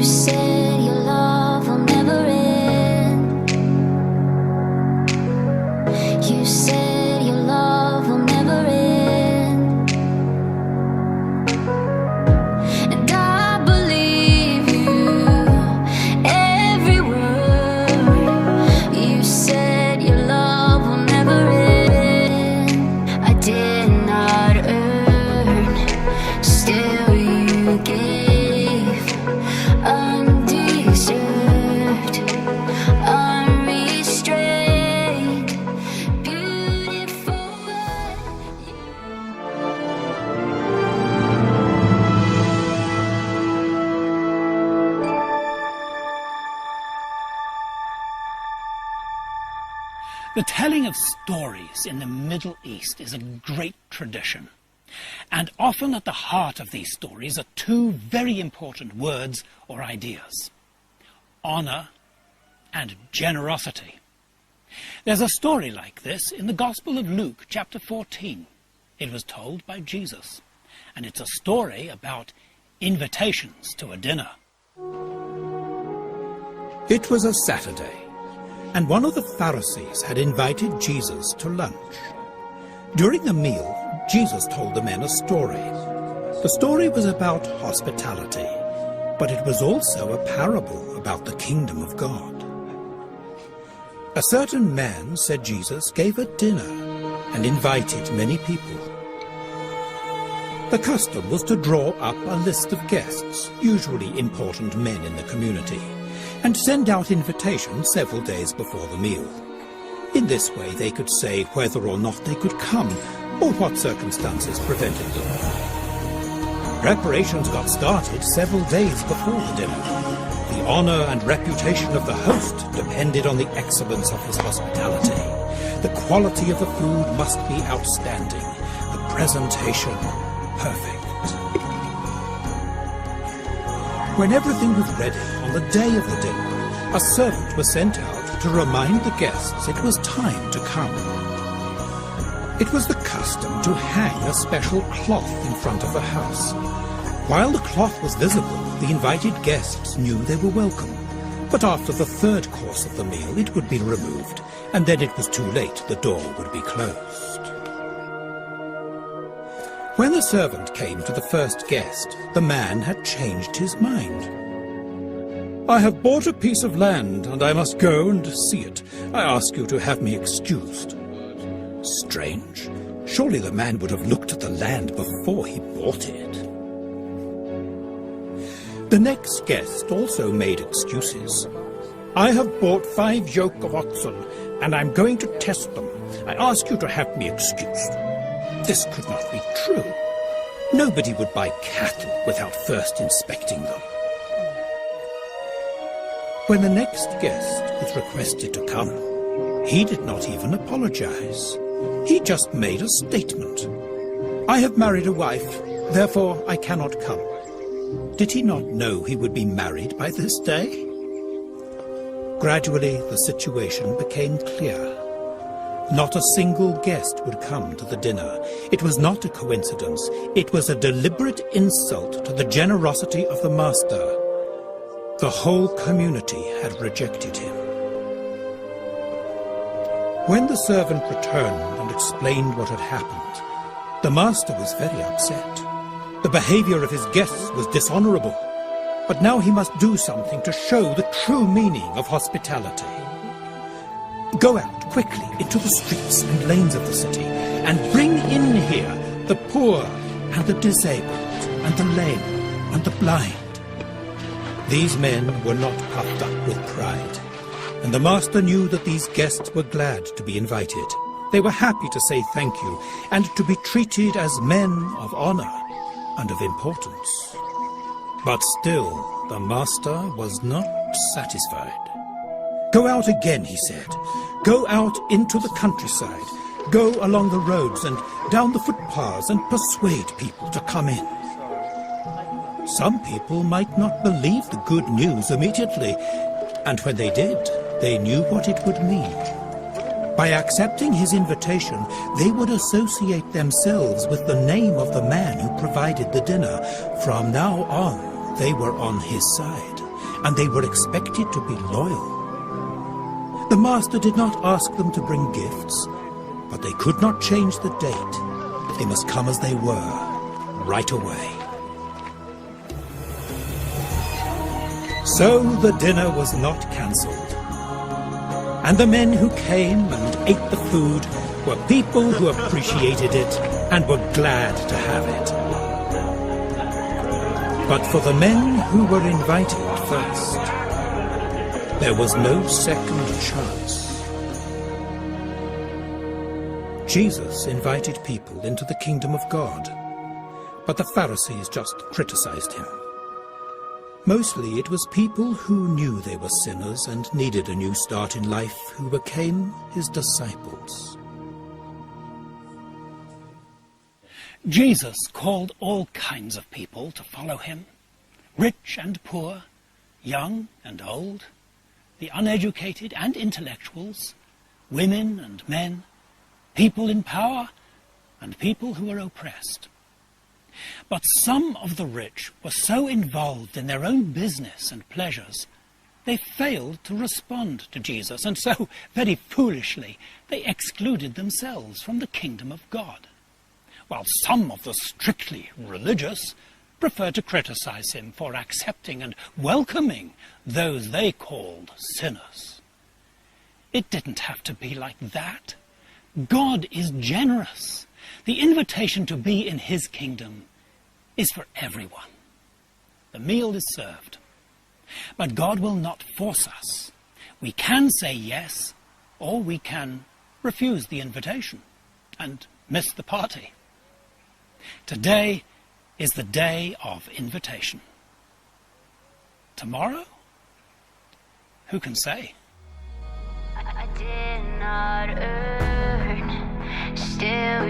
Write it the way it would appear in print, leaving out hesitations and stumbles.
You said your love will never end. You said your love will never end. And I believe you, every word. You said your love will never end. I did not earn, still you gave, undeserved, unrestrained, beautiful. The telling of stories in the Middle East is a great tradition. And often at the heart of these stories are two very important words or ideas: honor and generosity. There's a story like this in the Gospel of Luke, chapter 14. It was told by Jesus, and it's a story about invitations to a dinner. It was a Saturday, and one of the Pharisees had invited Jesus to lunch. During the meal, Jesus told the men a story. The story was about hospitality, but it was also a parable about the kingdom of God. A certain man, said Jesus, gave a dinner and invited many people. The custom was to draw up a list of guests, usually important men in the community, and send out invitations several days before the meal. In this way they could say whether or not they could come, or what circumstances prevented them. Preparations got started several days before the dinner. The honor and reputation of the host depended on the excellence of his hospitality. The quality of the food must be outstanding, the presentation perfect. When everything was ready on the day of the dinner, a servant was sent out to remind the guests it was time to come. It was the custom to hang a special cloth in front of the house. While the cloth was visible, the invited guests knew they were welcome. But after the third course of the meal, it would be removed, and then it was too late, the door would be closed. When the servant came to the first guest, the man had changed his mind. "I have bought a piece of land, and I must go and see it. I ask you to have me excused." Strange. Surely the man would have looked at the land before he bought it. The next guest also made excuses. "I have bought 5 yoke of oxen, and I'm going to test them. I ask you to have me excused." This could not be true. Nobody would buy cattle without first inspecting them. When the next guest was requested to come, he did not even apologize. He just made a statement. "I have married a wife, therefore I cannot come." Did he not know he would be married by this day? Gradually, the situation became clear. Not a single guest would come to the dinner. It was not a coincidence. It was a deliberate insult to the generosity of the master. The whole community had rejected him. When the servant returned and explained what had happened, the master was very upset. The behavior of his guests was dishonorable, but now he must do something to show the true meaning of hospitality. "Go out quickly into the streets and lanes of the city, and bring in here the poor and the disabled and the lame and the blind." These men were not puffed up with pride, and the master knew that these guests were glad to be invited. They were happy to say thank you and to be treated as men of honor and of importance. But still, the master was not satisfied. "Go out again," he said. "Go out into the countryside. Go along the roads and down the footpaths and persuade people to come in." Some people might not believe the good news immediately, and when they did, they knew what it would mean. By accepting his invitation, they would associate themselves with the name of the man who provided the dinner. From now on, they were on his side. and they were expected to be loyal. The master did not ask them to bring gifts, but they could not change the date. They must come as they were, right away. So the dinner was not cancelled, and the men who came and ate the food were people who appreciated it and were glad to have it. But for the men who were invited first, there was no second chance. Jesus invited people into the kingdom of God, but the Pharisees just criticized him. Mostly it was people who knew they were sinners and needed a new start in life who became his disciples. Jesus called all kinds of people to follow him, rich and poor, young and old, the uneducated and intellectuals, women and men, people in power and people who were oppressed. But some of the rich were so involved in their own business and pleasures, they failed to respond to Jesus, and so, very foolishly, they excluded themselves from the kingdom of God, while some of the strictly religious preferred to criticize him for accepting and welcoming those they called sinners. It didn't have to be like that. God is generous. The invitation to be in his kingdom is for everyone. The meal is served. But God will not force us. We can say yes, or we can refuse the invitation and miss the party. Today is the day of invitation. Tomorrow? Who can say? I did not earn, still